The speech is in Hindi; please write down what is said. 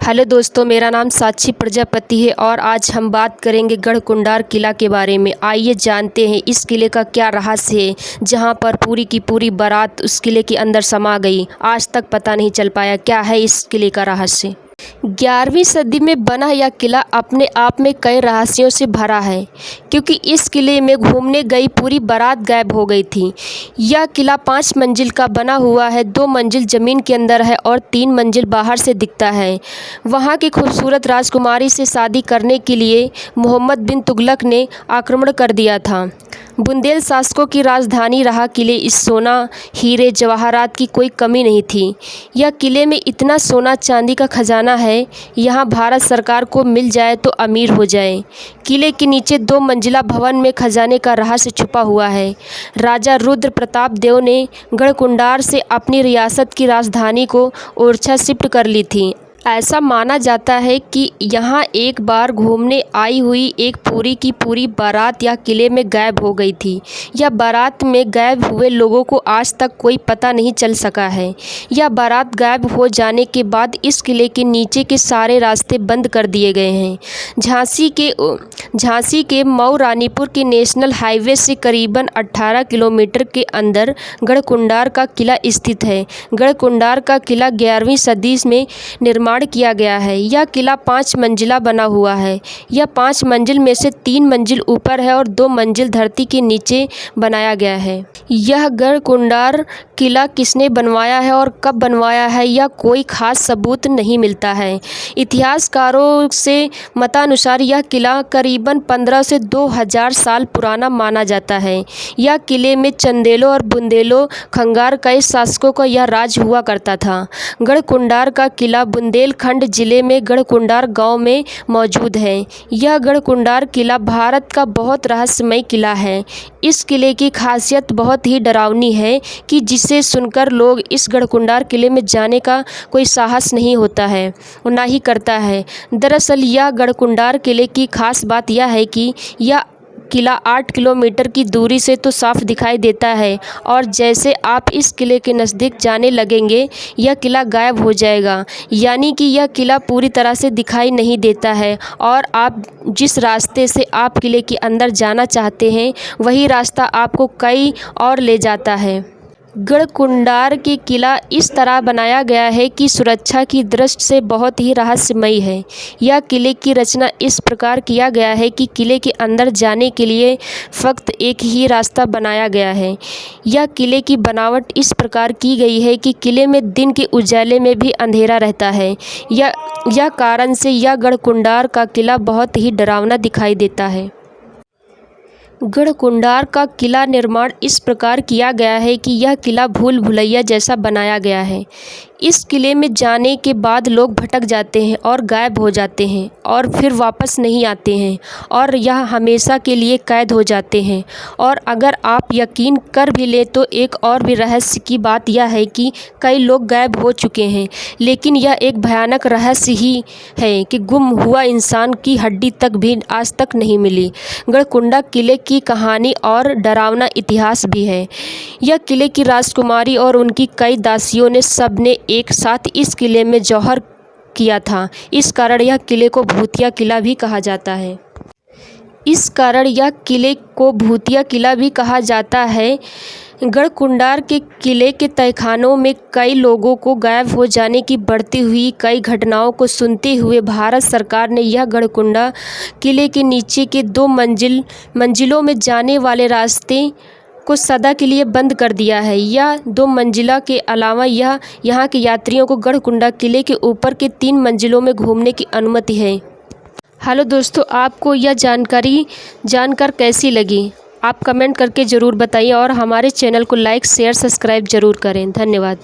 हेलो दोस्तों, मेरा नाम साक्षी प्रजापति है और आज हम बात करेंगे गढ़कुंडार किला के बारे में। आइए जानते हैं इस किले का क्या रहस्य है, जहां पर पूरी की पूरी बारात उस किले के अंदर समा गई। आज तक पता नहीं चल पाया क्या है इस किले का रहस्य। 11वीं सदी में बना यह किला अपने आप में कई रहस्यों से भरा है, क्योंकि इस किले में घूमने गई पूरी बारात गायब हो गई थी। यह किला 5 मंजिल का बना हुआ है, 2 मंजिल ज़मीन के अंदर है और 3 मंजिल बाहर से दिखता है। वहाँ की खूबसूरत राजकुमारी से शादी करने के लिए मोहम्मद बिन तुगलक ने आक्रमण कर दिया था। बुंदेल शासकों की राजधानी रहा किले इस सोना, हीरे, जवाहरात की कोई कमी नहीं थी। यह किले में इतना सोना चांदी का खजाना है, यहाँ भारत सरकार को मिल जाए तो अमीर हो जाए। किले के नीचे 2 मंजिला भवन में खजाने का रहस्य छुपा हुआ है। राजा रुद्र प्रताप देव ने गढ़कुंडार से अपनी रियासत की राजधानी को ओरछा शिफ्ट कर ली थी। ऐसा माना जाता है कि यहाँ एक बार घूमने आई हुई एक पूरी की पूरी बारात या किले में गायब हो गई थी। यह बारात में गायब हुए लोगों को आज तक कोई पता नहीं चल सका है। यह बारात गायब हो जाने के बाद इस किले के नीचे के सारे रास्ते बंद कर दिए गए हैं। झांसी के मऊ रानीपुर के नेशनल हाईवे से करीबन 18 किलोमीटर के अंदर गढ़कुंडार का किला स्थित है। गढ़कुंडार का किला 11वीं सदी में निर्माण किया गया है। यह किला 5 मंजिला बना हुआ है। यह 5 मंजिल में से 3 मंजिल ऊपर है और 2 मंजिल धरती के नीचे बनाया गया है। यह गढ़कुंडार किला किसने बनवाया है और कब बनवाया है, यह कोई खास सबूत नहीं मिलता है। इतिहासकारों से मतानुसार यह किला करीबन 1500 से 2000 साल पुराना माना जाता है। यह किले में चंदेलों और बुंदेलों खंगार कई शासकों का यह राज हुआ करता था। गढ़कुंडार का किला बुंदेलखंड जिले में गढ़कुंडार गांव में मौजूद है। यह गढ़कुंडार किला भारत का बहुत रहस्यमय किला है। इस किले की खासियत बहुत ही डरावनी है कि जिसे सुनकर लोग इस गढ़कुंडार किले में जाने का कोई साहस नहीं होता है और ना ही करता है। दरअसल यह गढ़कुंडार किले की खास बात यह है कि यह किला 8 किलोमीटर की दूरी से तो साफ दिखाई देता है और जैसे आप इस किले के नज़दीक जाने लगेंगे यह किला गायब हो जाएगा। यानी कि यह किला पूरी तरह से दिखाई नहीं देता है और आप जिस रास्ते से आप किले के अंदर जाना चाहते हैं वही रास्ता आपको कहीं और ले जाता है। गढ़कुंडार के किला इस तरह बनाया गया है कि सुरक्षा की दृष्टि से बहुत ही रहस्यमय है। यह किले की रचना इस प्रकार किया गया है कि किले के अंदर जाने के लिए फ़कत एक ही रास्ता बनाया गया है। यह किले की बनावट इस प्रकार की गई है कि किले में दिन के उजाले में भी अंधेरा रहता है। यह कारण से यह गढ़कुंडार का किला बहुत ही डरावना दिखाई देता है। गढ़कुंडार का किला निर्माण इस प्रकार किया गया है कि यह किला भूल भुलैया जैसा बनाया गया है। इस किले में जाने के बाद लोग भटक जाते हैं और गायब हो जाते हैं और फिर वापस नहीं आते हैं और यह हमेशा के लिए कैद हो जाते हैं। और अगर आप यकीन कर भी ले तो एक और भी रहस्य की बात यह है कि कई लोग गायब हो चुके हैं, लेकिन यह एक भयानक रहस्य ही है कि गुम हुआ इंसान की हड्डी तक भी आज तक नहीं मिली। गढ़कुंडा किले की कहानी और डरावना इतिहास भी है। यह किले की राजकुमारी और उनकी कई दासियों ने सबने एक साथ इस किले में जौहर किया था। इस कारण यह किले को भूतिया किला भी कहा जाता है। गढ़कुंडार के किले के तहखानों में कई लोगों को गायब हो जाने की बढ़ती हुई कई घटनाओं को सुनते हुए भारत सरकार ने यह गढ़कुंडा किले के नीचे के 2 मंजिलों में जाने वाले रास्ते को सदा के लिए बंद कर दिया है। यह 2 मंजिला के अलावा यहाँ के यात्रियों को गढ़कुंडा किले के ऊपर के 3 मंजिलों में घूमने की अनुमति है। हेलो दोस्तों, आपको यह जानकारी जानकर कैसी लगी? आप कमेंट करके ज़रूर बताइए और हमारे चैनल को लाइक, शेयर, सब्सक्राइब ज़रूर करें। धन्यवाद।